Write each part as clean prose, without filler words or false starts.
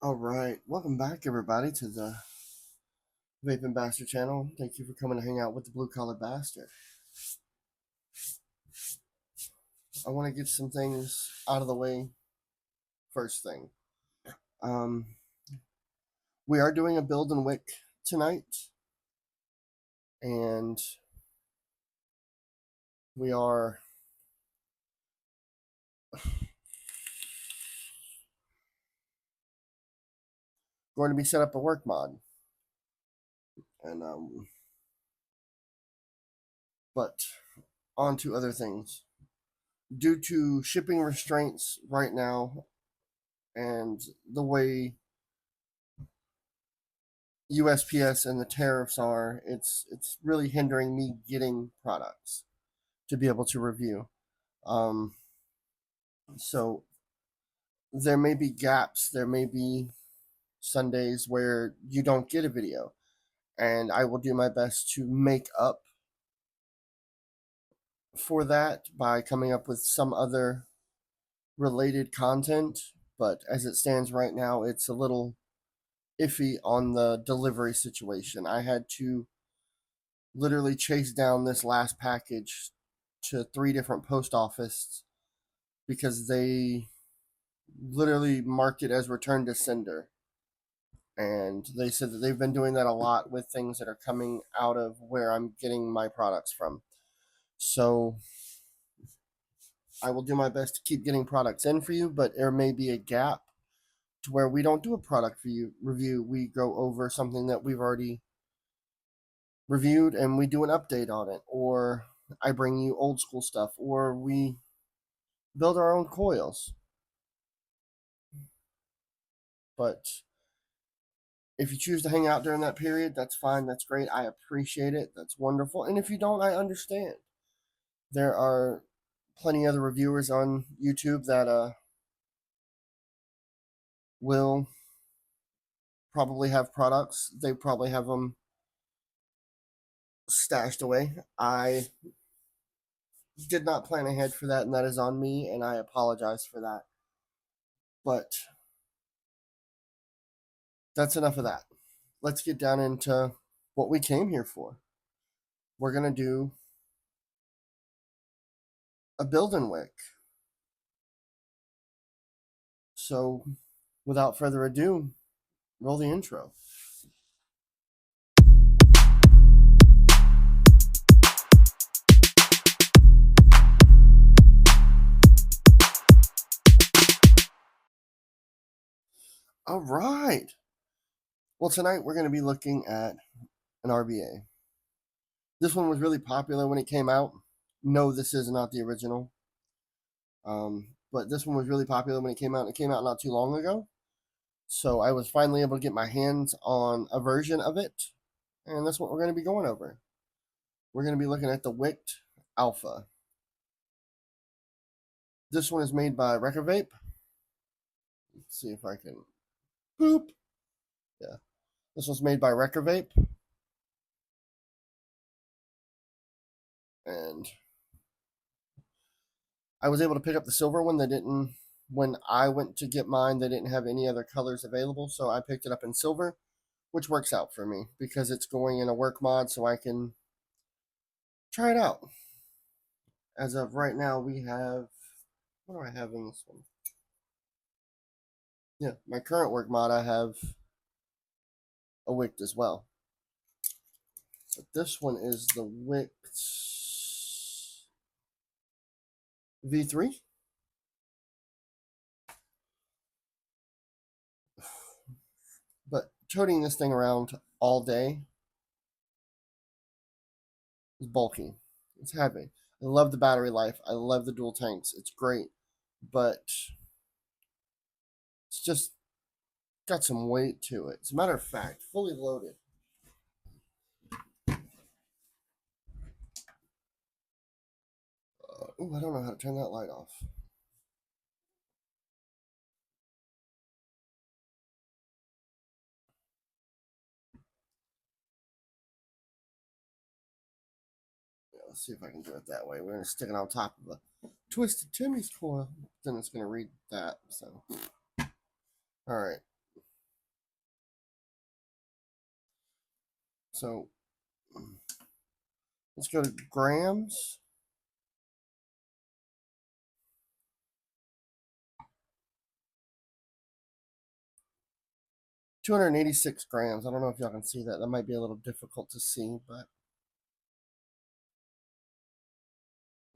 All right, welcome back, everybody, to the Vape'n Bastard channel. Thank you for coming to hang out with the Blue Collar Bastard. I want to get some things out of the way. First thing, um, we are doing a build and wick tonight, and we are going to be set up a work mod, and but on to other things. Due to shipping restraints right now, and the way USPS and the tariffs are, it's really hindering me getting products to be able to review. Um, so there may be gaps, there may be Sundays where you don't get a video, and I will do my best to make up for that by coming up with some other related content. But as it stands right now, it's a little iffy on the delivery situation. I had to literally chase down this last package to 3 different post offices because they literally marked it as return to sender. And they said that they've been doing that a lot with things that are coming out of where I'm getting my products from. So I will do my best to keep getting products in for you, but there may be a gap to where we don't do a product review. We go over something that we've already reviewed and we do an update on it, or I bring you old school stuff, or we build our own coils. But if you choose to hang out during that period, that's fine. That's great. I appreciate it. That's wonderful. And if you don't, I understand. There are plenty of other reviewers on YouTube that will probably have products. They probably have them stashed away. I did not plan ahead for that, and that is on me, and I apologize for that. But that's enough of that. Let's get down into what we came here for. We're going to do a build and wick. So, without further ado, roll the intro. All right. Well, tonight we're going to be looking at an RBA. This one was really popular when it came out. No, this is not the original. But this one was really popular when it came out. It came out not too long ago. So I was finally able to get my hands on a version of it. And that's what we're going to be going over. We're going to be looking at the Wick'd Alpha. This one is made by Vape. Let's see if I can. Boop. Yeah. This one's made by Vape. And I was able to pick up the silver one. They didn't, when I went to get mine, they didn't have any other colors available. So I picked it up in silver, which works out for me because it's going in a work mod so I can try it out. As of right now, we have, what do I have in this one? Yeah, my current work mod, I have a Wick'd as well. But this one is the Wick'd V3. But toting this thing around all day is bulky. It's heavy. I love the battery life. I love the dual tanks. It's great. But it's just got some weight to it. As a matter of fact, fully loaded. Ooh, I don't know how to turn that light off. Yeah, let's see if I can do it that way. We're going to stick it on top of a Twisted Timmy's coil. Then it's going to read that. So, all right. So let's go to grams. $286 grams. I don't know if y'all can see that. That might be a little difficult to see, but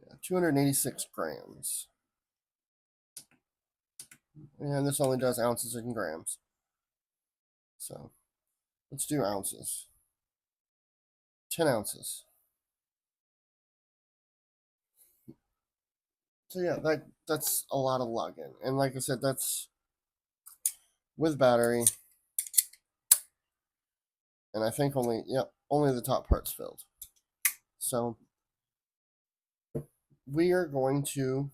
yeah, 286 grams. And this only does ounces and grams. So let's do ounces. 10 ounces. So yeah, that's a lot of lugging. And like I said, that's with battery. And I think only the top part's filled. So we are going to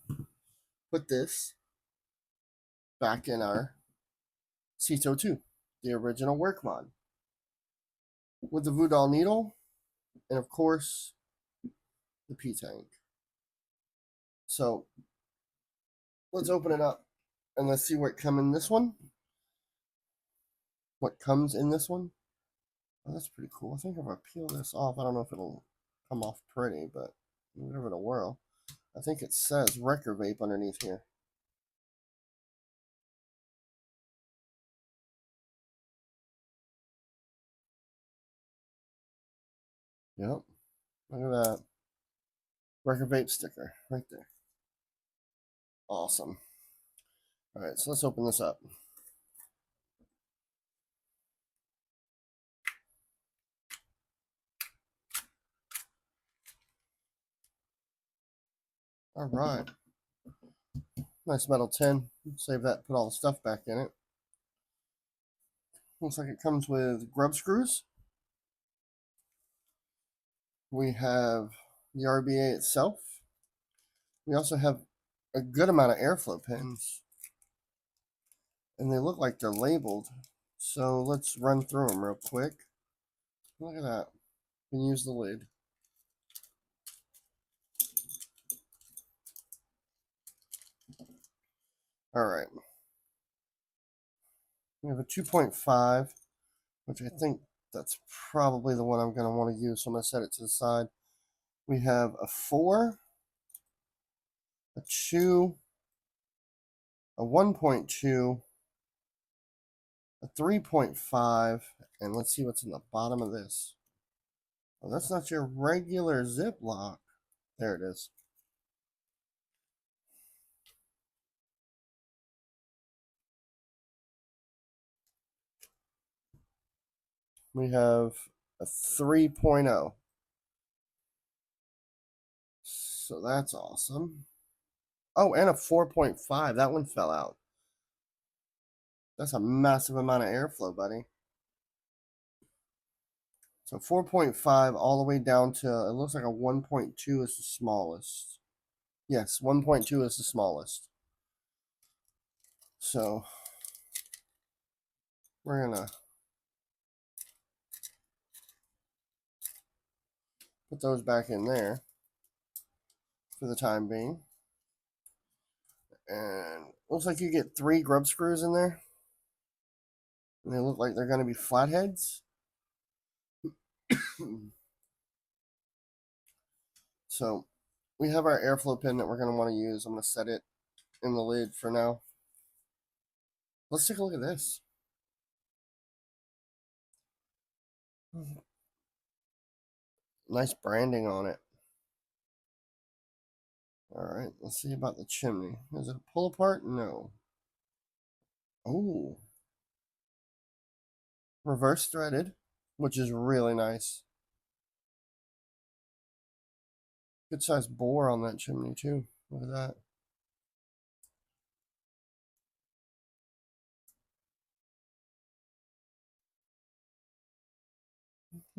put this back in our Ceto 2, the original work mod, with the Voodoo needle, and of course the P tank. So let's open it up and let's see what comes in this one. What comes in this one? Oh, that's pretty cool. I think if I peel this off, I don't know if it'll come off pretty, but whatever the whirl. I think it says Record Vape underneath here. Yep. Look at that. Record Vape sticker right there. Awesome. All right, so let's open this up. All right. Nice metal tin. Save that, put all the stuff back in it. Looks like it comes with grub screws. We have the RBA itself. We also have a good amount of airflow pins. And they look like they're labeled. So let's run through them real quick. Look at that. You can use the lid. All right. We have a 2.5, which I think that's probably the one I'm going to want to use. So I'm going to set it to the side. We have a 4, a 2, a 1.2, a 3.5, and let's see what's in the bottom of this. Oh, that's not your regular Ziploc. There it is. We have a 3.0. So that's awesome. Oh, and a 4.5. That one fell out. That's a massive amount of airflow, buddy. So 4.5 all the way down to, it looks like a 1.2 is the smallest. Yes, 1.2 is the smallest. So we're going to put those back in there for the time being. And looks like you get 3 grub screws in there. And they look like they're going to be flatheads. So we have our airflow pin that we're going to want to use. I'm going to set it in the lid for now. Let's take a look at this. Nice branding on it. All right, let's see about the chimney. Is it a pull apart? No. Oh. Reverse threaded, which is really nice. Good sized bore on that chimney too. Look at that.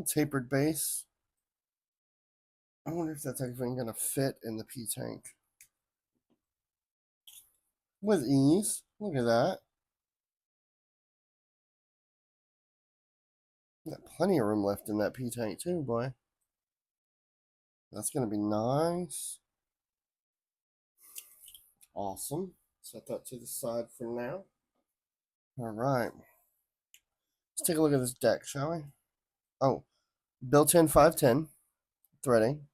Tapered base. I wonder if that's actually going to fit in the P tank. With ease. Look at that. Got plenty of room left in that P tank too, boy. That's going to be nice. Awesome. Set that to the side for now. All right. Let's take a look at this deck, shall we? Oh, Built-in 510 threading,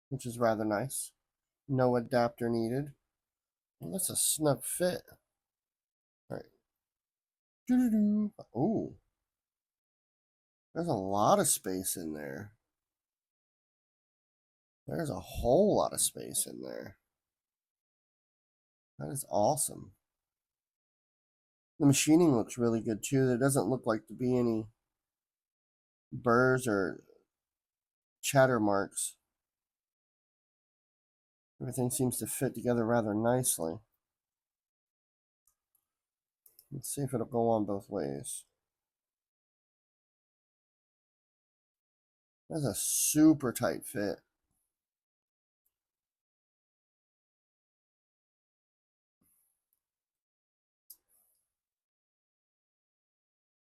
which is rather nice. No adapter needed. Well, that's a snug fit. All right. Oh, there's a lot of space in there. There's a whole lot of space in there. That is awesome. The machining looks really good too. There doesn't look like to be any burrs or chatter marks. Everything seems to fit together rather nicely. Let's see if it'll go on both ways. That's a super tight fit.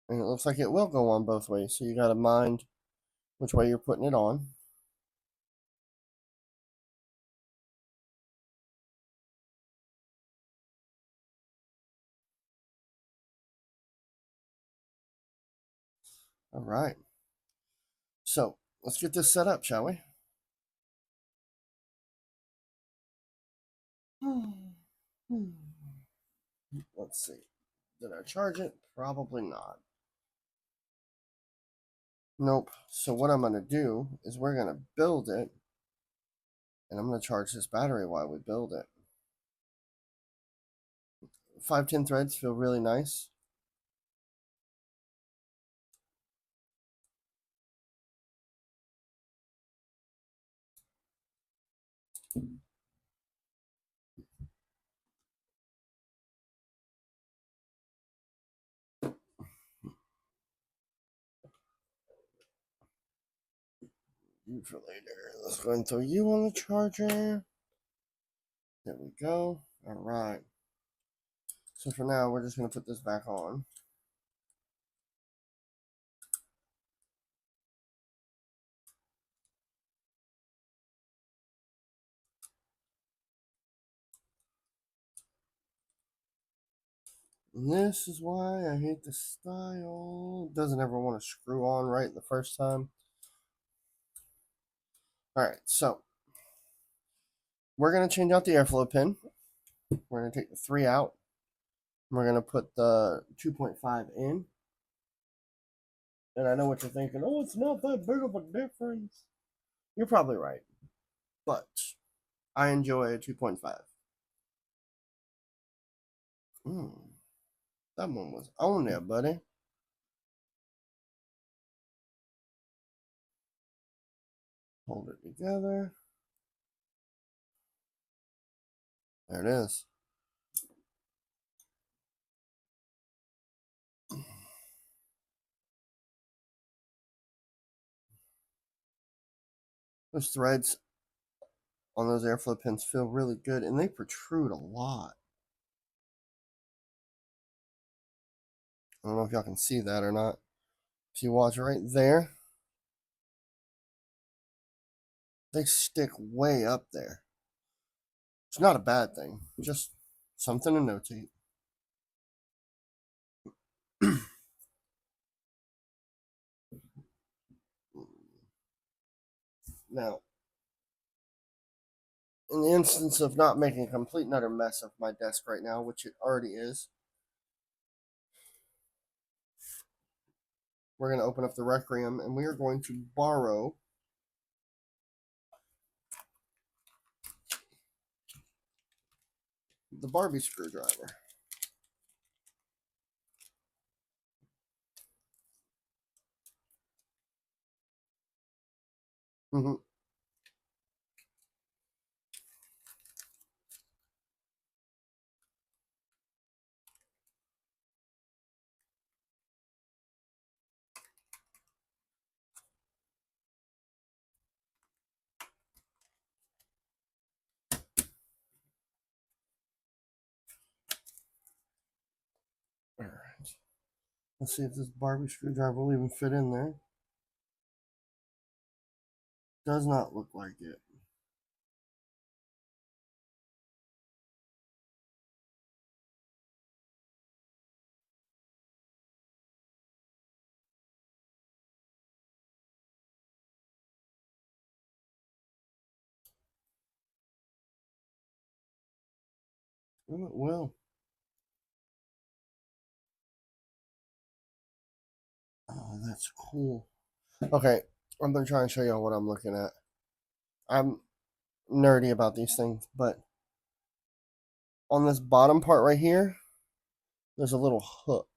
And it looks like it will go on both ways, so you got to mind which way you're putting it on. All right. So let's get this set up, shall we? Let's see. Did I charge it? Probably not. Nope. So what I'm going to do is we're going to build it, and I'm going to charge this battery while we build it. 510 threads feel really nice. You for later. Let's go ahead and throw you on the charger. There we go. All right. So for now, we're just going to put this back on. And this is why I hate the style. It doesn't ever want to screw on right the first time. All right, so we're going to change out the airflow pin. We're going to take the 3 out. We're going to put the 2.5 in. And I know what you're thinking. Oh, it's not that big of a difference. You're probably right. But I enjoy a 2.5. That one was on there, buddy. Hold it together. There it is. Those threads on those airflow pins feel really good, and they protrude a lot. I don't know if y'all can see that or not. If you watch right there, they stick way up there. It's not a bad thing, just something to notate. Now, in the instance of not making a complete and utter mess of my desk right now, which it already is, we're going to open up the Requiem and we are going to borrow the Barbie screwdriver. Mm-hmm. All right. Let's see if this Barbie screwdriver will even fit in there. Does not look like it. Oh, it will. Oh, that's cool. Okay, I'm gonna try and show y'all what I'm looking at. I'm nerdy about these things, but on this bottom part right here, there's a little hook.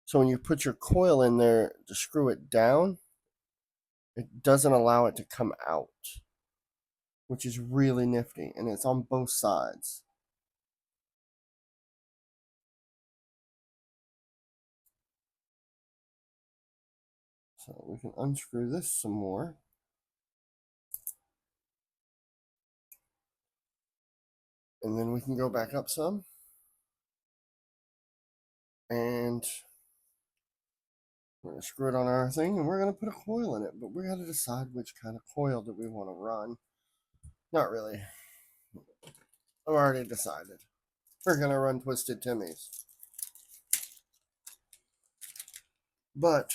So when you put your coil in there to screw it down, it doesn't allow it to come out, which is really nifty, and it's on both sides. So we can unscrew this some more. And then we can go back up some. And we're going to screw it on our thing, and we're going to put a coil in it. But we got to decide which kind of coil do we want to run. Not really. I've already decided. We're going to run Twisted Timmy's. But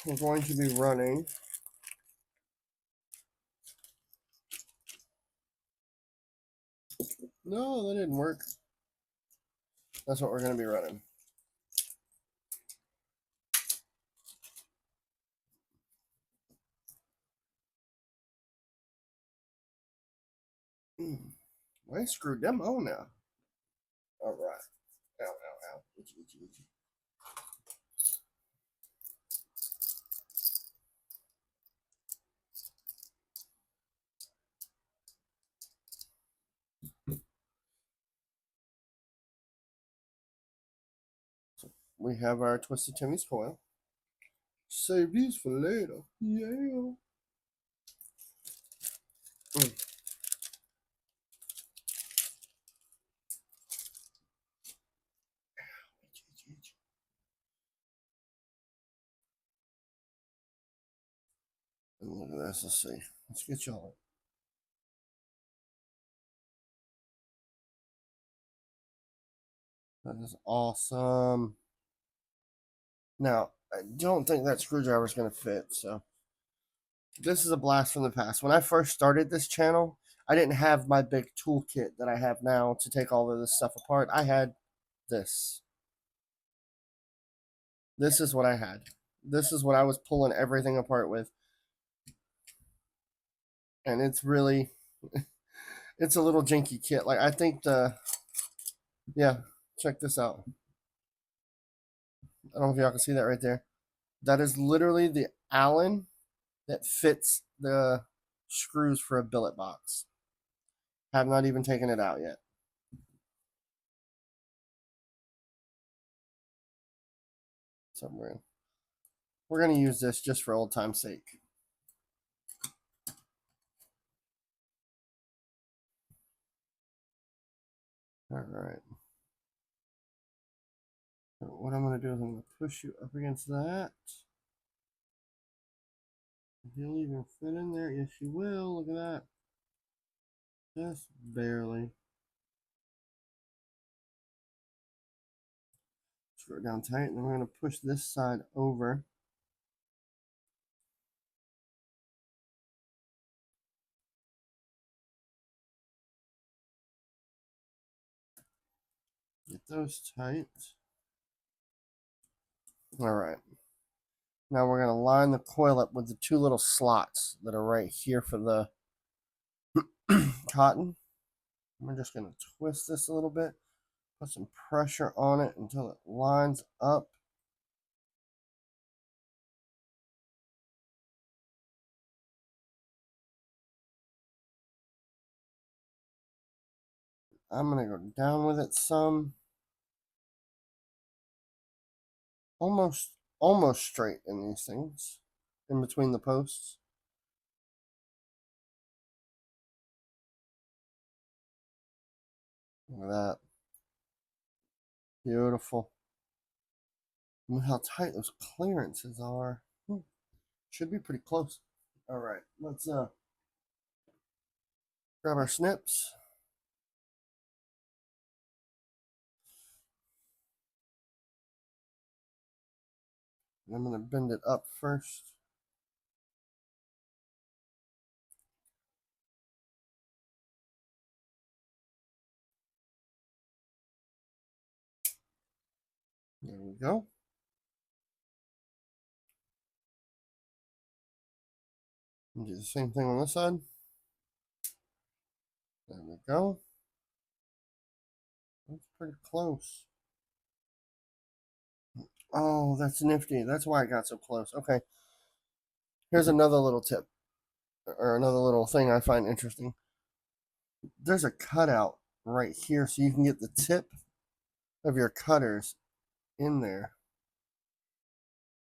we're going to be running... No, that didn't work. That's what we're going to be running. I screwed them on now. All right. Ow, ow, ow. Itchy, itchy, itchy. So we have our Twisted Timmy's coil. Save these for later. Yeah. And look at this. Let's see. Let's get y'all. That is awesome. Now, I don't think that screwdriver is going to fit, so this is a blast from the past. When I first started this channel, I didn't have my big toolkit that I have now to take all of this stuff apart. I had this. This is what I had. This is what I was pulling everything apart with. And it's really, it's a little janky kit. Like, I think yeah, check this out. I don't know if y'all can see that right there. That is literally the Allen that fits the screws for a billet box. Have not even taken it out yet. Somewhere. We're going to use this just for old time's sake. All right. So what I'm going to do is I'm going to push you up against that. He'll even fit in there. Yes, you will. Look at that. Just barely. Screw it down tight. And then we're going to push this side over. Get those tight. All right. Now we're going to line the coil up with the two little slots that are right here for the cotton. We're just going to twist this a little bit, put some pressure on it until it lines up. I'm going to go down with it some. Almost straight in these things, in between the posts. Look at that. Beautiful. Look how tight those clearances are. Should be pretty close. All right, let's grab our snips. I'm going to bend it up first. There we go. And do the same thing on this side. There we go. That's pretty close. Oh, that's nifty. That's why I got so close. Okay. Here's another little tip, or another little thing I find interesting. There's a cutout right here, so you can get the tip of your cutters in there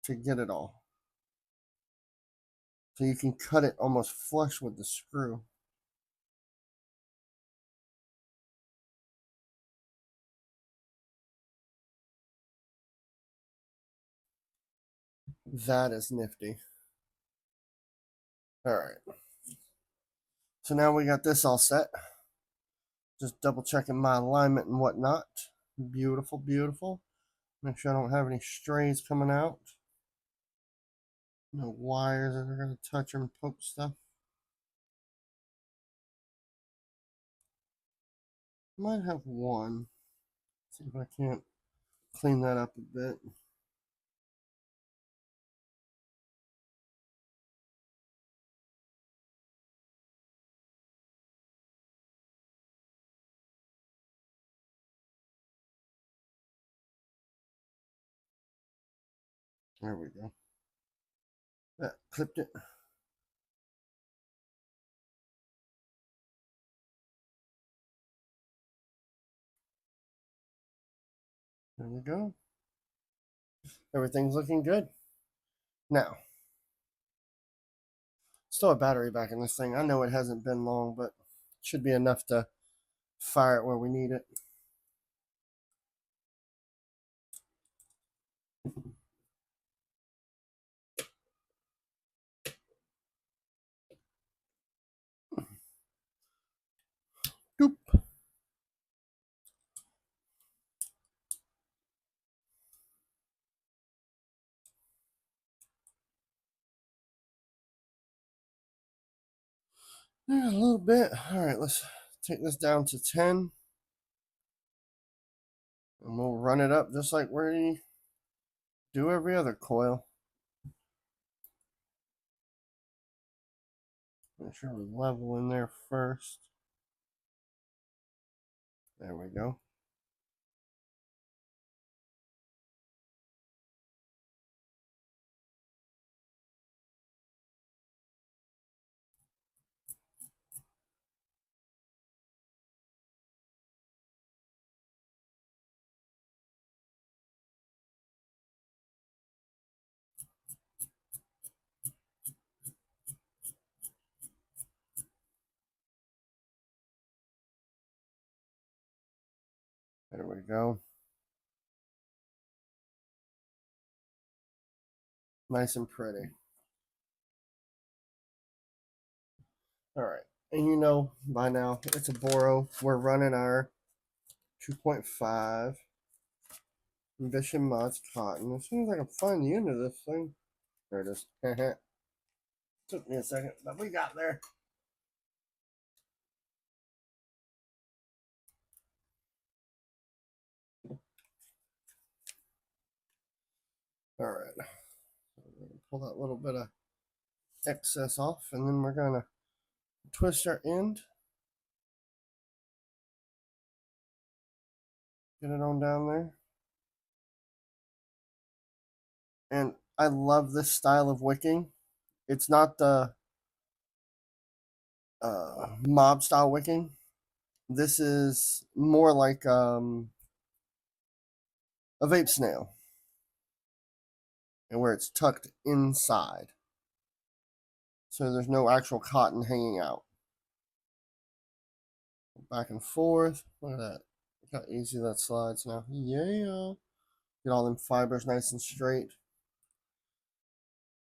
to get it all. So you can cut it almost flush with the screw. That is nifty. All right. So now we got this all set. Just double checking my alignment and whatnot. Beautiful, beautiful. Make sure I don't have any strays coming out. No wires that are going to touch or poke stuff. Might have one. See if I can't clean that up a bit. There we go. That clipped it. There we go. Everything's looking good. Now, still a battery back in this thing. I know it hasn't been long, but it should be enough to fire it where we need it. Doop. Yeah, a little bit. All right, let's take this down to 10. And we'll run it up just like we do every other coil. Make sure we level in there first. There we go. There we go. Nice and pretty. All right. And you know by now, it's a Boro. We're running our 2.5 Ambition Mods cotton. As soon as I can find the end of this thing. There it is. Took me a second, but we got there. All right. Pull that little bit of excess off, and then we're going to twist our end. Get it on down there. And I love this style of wicking. It's not the mob style wicking. This is more like a vape snail, and where it's tucked inside. So there's no actual cotton hanging out. Back and forth. Look at that. Look how easy that slides now. Yeah. Get all them fibers nice and straight.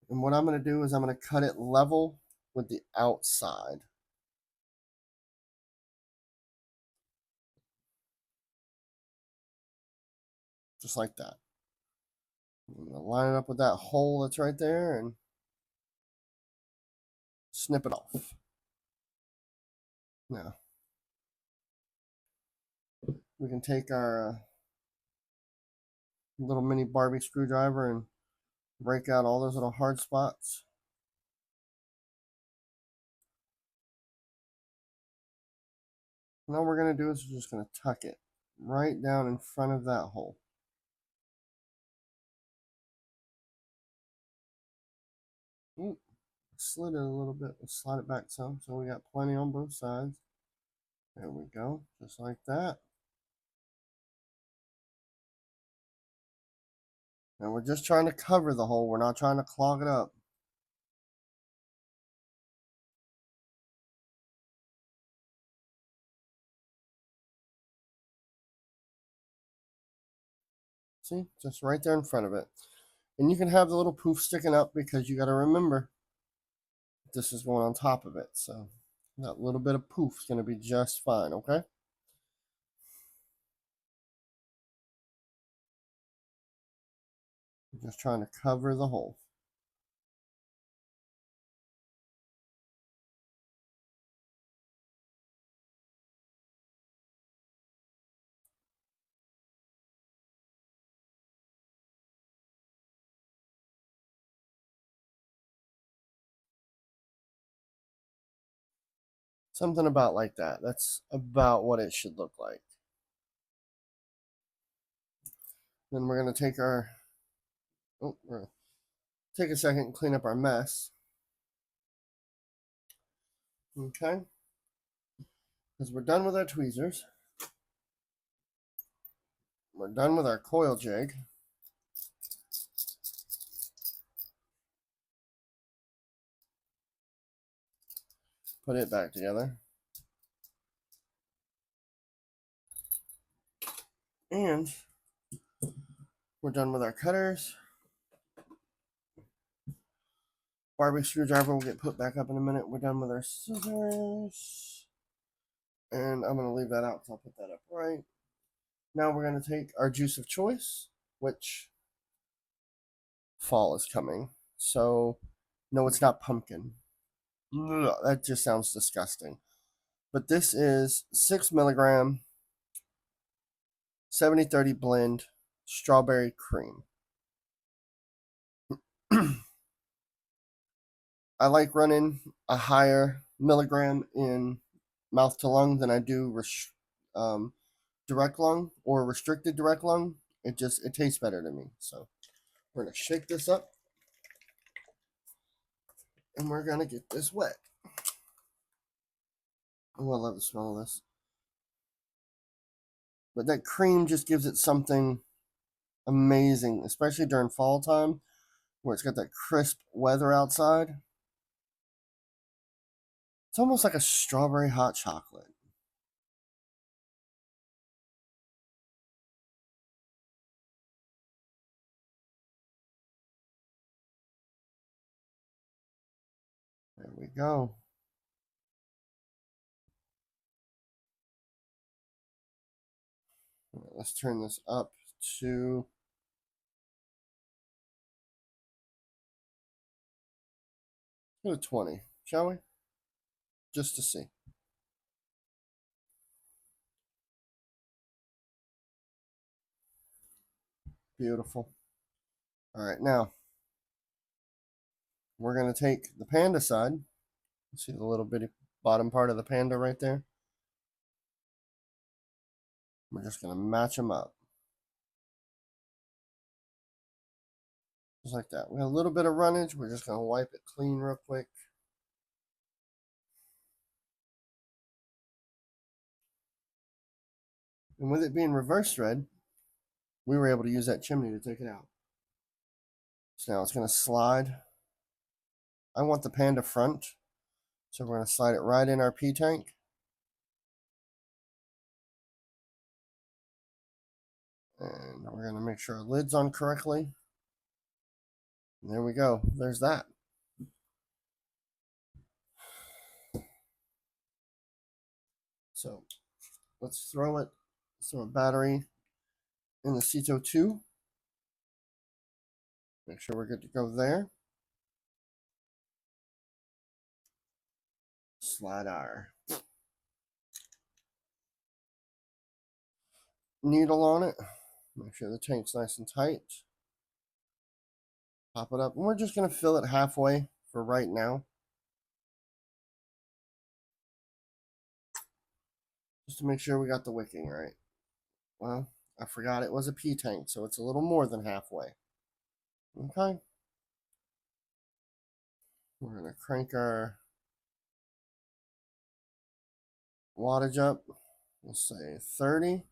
And what I'm going to do is I'm going to cut it level with the outside. Just like that. I'm going to line it up with that hole that's right there and snip it off. Now, we can take our little mini Barbie screwdriver and break out all those little hard spots. And all we're going to do is we're just going to tuck it right down in front of that hole. Ooh, slid it a little bit. Let's slide it back some so we got plenty on both sides. There we go, just like that. And we're just trying to cover the hole. We're not trying to clog it up. See, just right there in front of it. And you can have the little poof sticking up because you got to remember this is going on top of it. So that little bit of poof is going to be just fine, okay? We're just trying to cover the hole. Something about like that. That's about what it should look like. Then we're going to take our, we're going to take a second and clean up our mess. Okay? Because we're done with our tweezers. We're done with our coil jig. Put it back together. And we're done with our cutters. Barbie screwdriver will get put back up in a minute. We're done with our scissors. And I'm going to leave that out, so I'll put that up right. Now we're going to take our juice of choice, which fall is coming. So, no, it's not pumpkin. Ugh, that just sounds disgusting. But this is 6 milligram 70-30 blend strawberry cream. I like running a higher milligram in mouth to lung than I do direct lung or restricted direct lung. It tastes better to me. So we're gonna shake this up and we're gonna get this wet. Oh, I love the smell of this. But that cream just gives it something amazing, especially during fall time where it's got that crisp weather outside. It's almost like a strawberry hot chocolate. There we go. Let's turn this up to 20, shall we? Just to see. Beautiful. All right, now we're going to take the panda side. See the little bitty bottom part of the panda right there? We're just going to match them up. Just like that. We got a little bit of runnage. We're just going to wipe it clean real quick. And with it being reverse thread, we were able to use that chimney to take it out. So now it's going to slide. I want the panda front, so we're going to slide it right in our P-tank. And we're going to make sure our lid's on correctly. And there we go. There's that. So let's throw it. Throw a battery in the Ceto 2. Make sure we're good to go there. Slide our needle on it. Make sure the tank's nice and tight. Pop it up. And we're just going to fill it halfway for right now. Just to make sure we got the wicking right. Well, I forgot it was a P tank, so it's a little more than halfway. Okay. We're going to crank our wattage up. We'll say 30.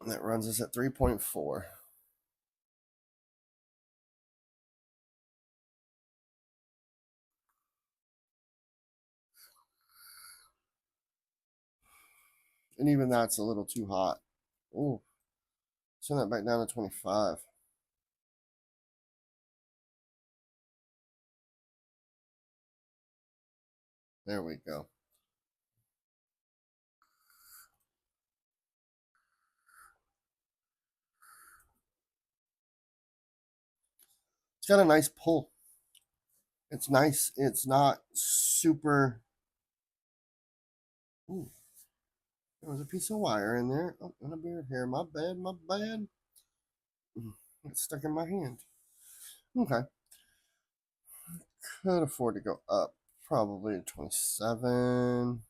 And that runs us at 3.4. And even that's a little too hot. Ooh. Send that back down to 25. There we go. It's got a nice pull. It's nice. It's not super. Ooh, there was a piece of wire in there. Oh, and a beard hair. My bad. My bad. It's stuck in my hand. Okay. Could afford to go up. Probably to 27.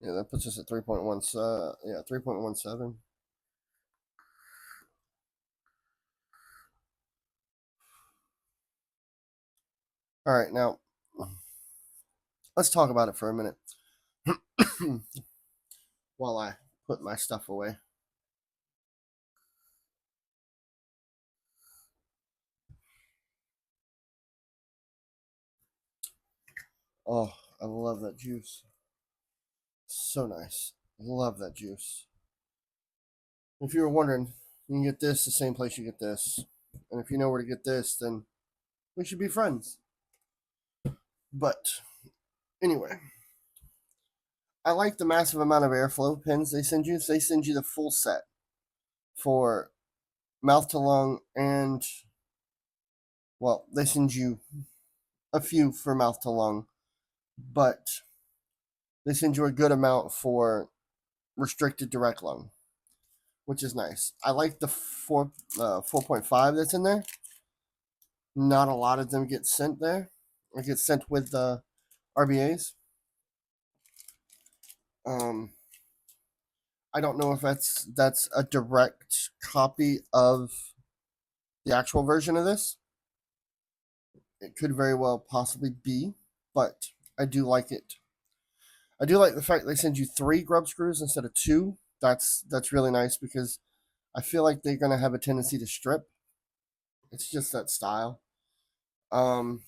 Yeah, that puts us at 3.1. Yeah, 3.17. All right, now let's talk about it for a minute while I put my stuff away. Oh, I love that juice. So nice. Love that juice. If you were wondering, you can get this the same place you get this. And if you know where to get this, then we should be friends. But anyway, I like the massive amount of airflow pins they send you. They send you the full set for mouth to lung and, well, they send you a few for mouth to lung, but they send you a good amount for restricted direct lung, which is nice. I like the 4.5 that's in there. Not a lot of them get sent there. Or get sent with the RBAs. Um, I don't know if that's a direct copy of the actual version of this. It could very well possibly be, but I do like it. I do like the fact they send you 3 grub screws instead of 2. That's really nice because I feel like they're gonna have a tendency to strip. It's just that style. Um,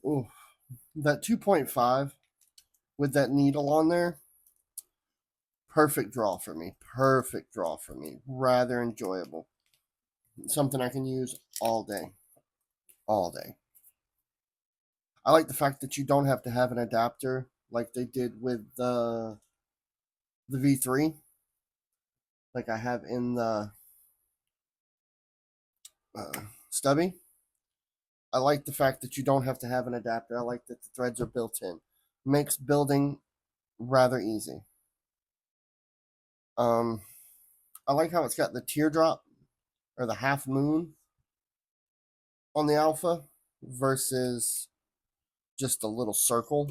ooh, that 2.5 with that needle on there, perfect draw for me. Perfect draw for me. Rather enjoyable. Something I can use all day. All day. I like the fact that you don't have to have an adapter like they did with the V3, like I have in the stubby. I like the fact that you don't have to have an adapter. I like that the threads are built in. Makes building rather easy. Um, I like how it's got the teardrop or the half moon on the alpha versus just a little circle.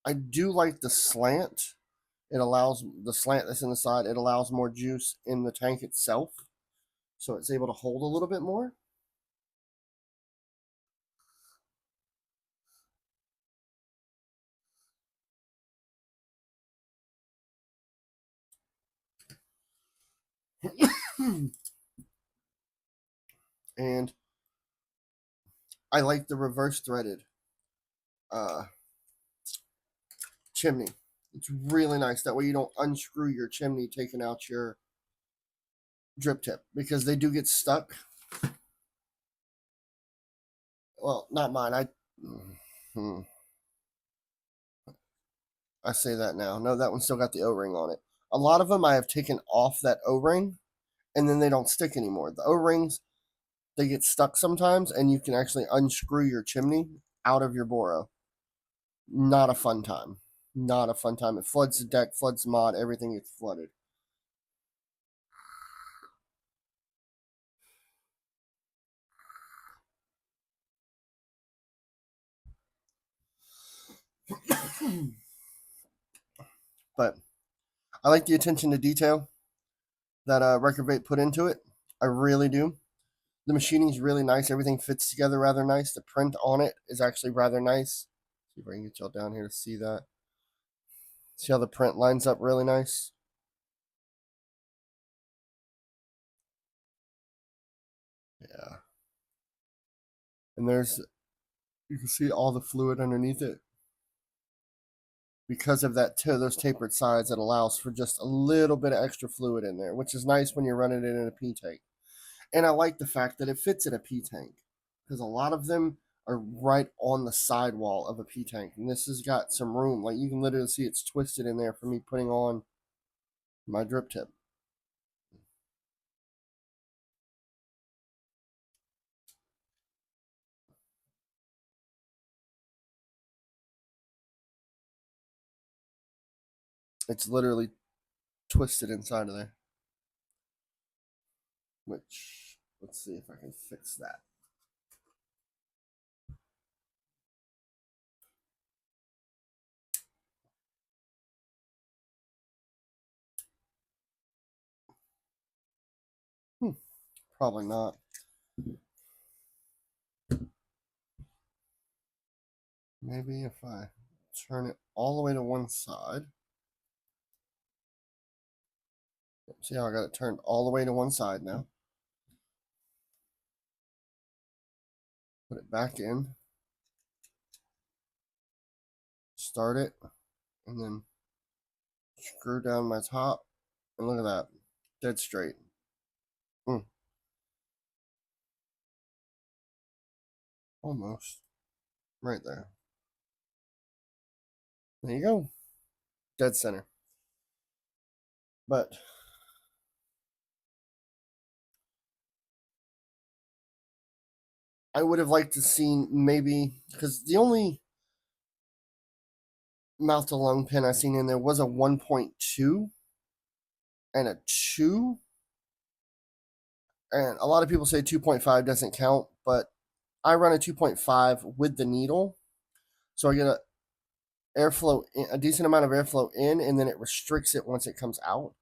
I do like the slant. It allows the slant that's in the side, it allows more juice in the tank itself. So it's able to hold a little bit more. And I like the reverse threaded uh, chimney. It's really nice. That way you don't unscrew your chimney taking out your drip tip, because they do get stuck. Well, not mine. Hmm, I say that now. No, that one still got the O-ring on it. A lot of them I have taken off that O-ring, and then they don't stick anymore. The O-rings, they get stuck sometimes, and you can actually unscrew your chimney out of your Boro. Not a fun time. Not a fun time. It floods the deck, floods the mod, everything gets flooded. But I like the attention to detail that Record Vape put into it. I really do. The machining is really nice. Everything fits together rather nice. The print on it is actually rather nice. See if I can get y'all down here to see that. See how the print lines up really nice? Yeah. And you can see all the fluid underneath it. Because of that, those tapered sides, it allows for just a little bit of extra fluid in there, which is nice when you're running it in a P tank. And I like the fact that it fits in a P tank, because a lot of them are right on the sidewall of a P tank, and this has got some room. Like, you can literally see it's twisted in there for me putting on my drip tip. It's literally twisted inside of there. Which, let's see if I can fix that. Probably not. Maybe if I turn it all the way to one side. See how I got it turned all the way to one side now? Put it back in. Start it. And then screw down my top. And look at that. Dead straight. Almost. Right there. There you go. Dead center. But I would have liked to seen maybe, because the only mouth to lung pin I seen in there was a 1.2 and a 2. And a lot of people say 2.5 doesn't count, but I run a 2.5 with the needle. So I get a decent amount of airflow in, and then it restricts it once it comes out.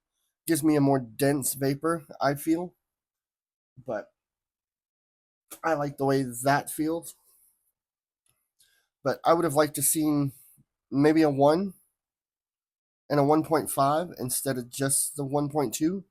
Gives me a more dense vapor, I feel. But I like the way that feels. But I would have liked to seen maybe a 1 and a 1.5 instead of just the 1.2.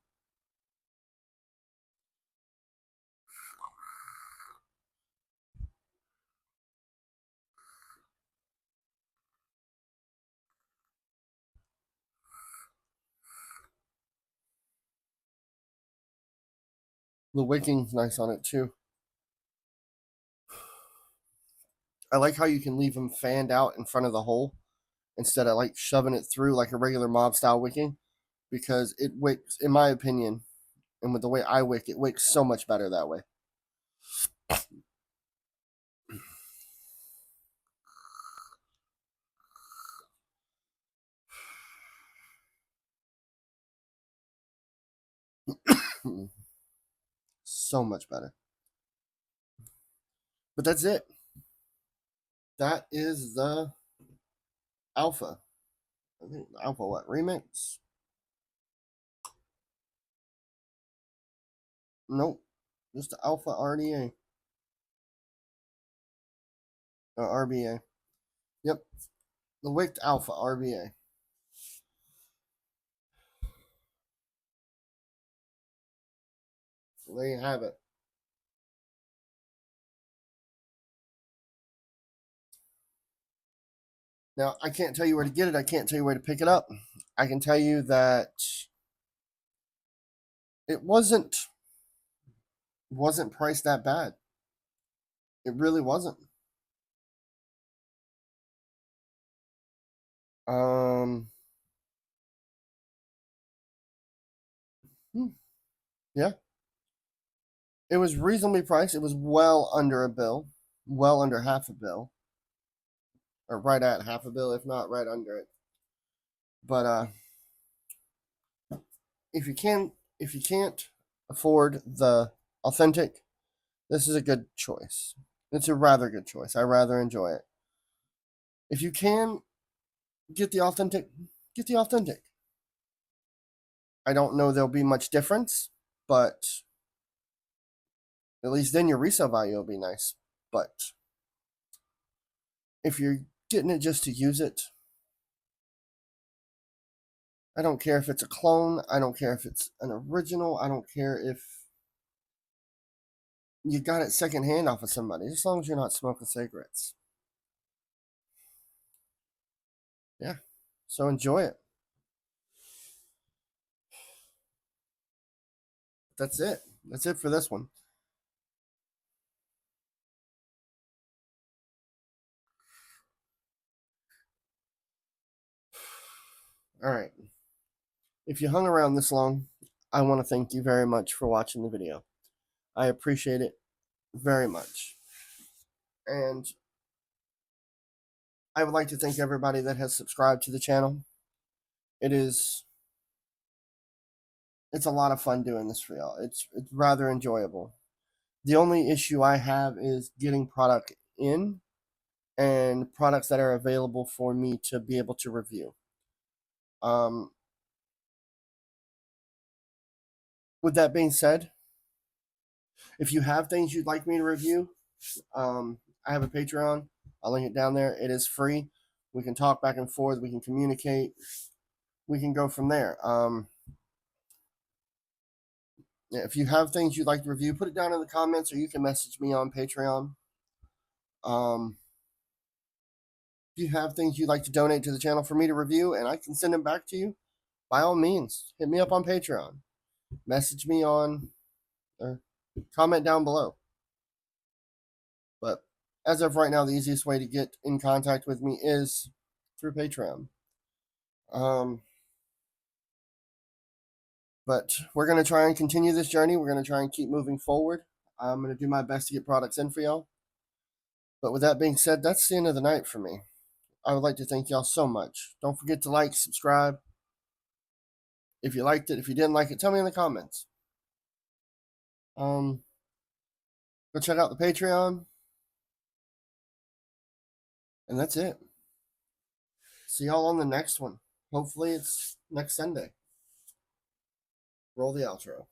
The wicking's nice on it too. I like how you can leave them fanned out in front of the hole instead of like shoving it through like a regular mob style wicking, because it wicks, in my opinion, and with the way I wick, it wicks so much better that way. So much better. But that's it. That is the alpha. I think alpha what? Remix? Nope. Just the alpha RDA. RBA. Yep. The Wick'd Alpha RBA. So there you have it. Now, I can't tell you where to get it. I can't tell you where to pick it up. I can tell you that it wasn't priced that bad. It really wasn't. Um, yeah, it was reasonably priced. It was well under a bill, well under half a bill, or right at half a bill, if not right under it. But if you can, if you can't afford the authentic, this is a good choice. It's a rather good choice. I rather enjoy it. If you can get the authentic, get the authentic. I don't know there'll be much difference, but at least then your resale value will be nice. But if you're getting it just to use it, I don't care if it's a clone. I don't care if it's an original. I don't care if you got it secondhand off of somebody, as long as you're not smoking cigarettes. Yeah. So enjoy it. That's it. That's it for this one. All right. If you hung around this long, I want to thank you very much for watching the video. I appreciate it very much. And I would like to thank everybody that has subscribed to the channel. It's a lot of fun doing this for y'all. It's rather enjoyable. The only issue I have is getting product in and products that are available for me to be able to review. Um, with that being said, if you have things you'd like me to review, I have a Patreon. I'll link it down there. It is free. We can talk back and forth. We can communicate. We can go from there. If you have things you'd like to review, put it down in the comments, or you can message me on Patreon. If you have things you'd like to donate to the channel for me to review and I can send them back to you, by all means, hit me up on Patreon. Message me on, or comment down below. But as of right now, the easiest way to get in contact with me is through Patreon. But we're going to try and continue this journey. We're going to try and keep moving forward. I'm going to do my best to get products in for y'all. But with that being said, that's the end of the night for me. I would like to thank y'all so much. Don't forget to like, subscribe. If you liked it, if you didn't like it, tell me in the comments. Go check out the Patreon. And that's it. See y'all on the next one. Hopefully it's next Sunday. Roll the outro.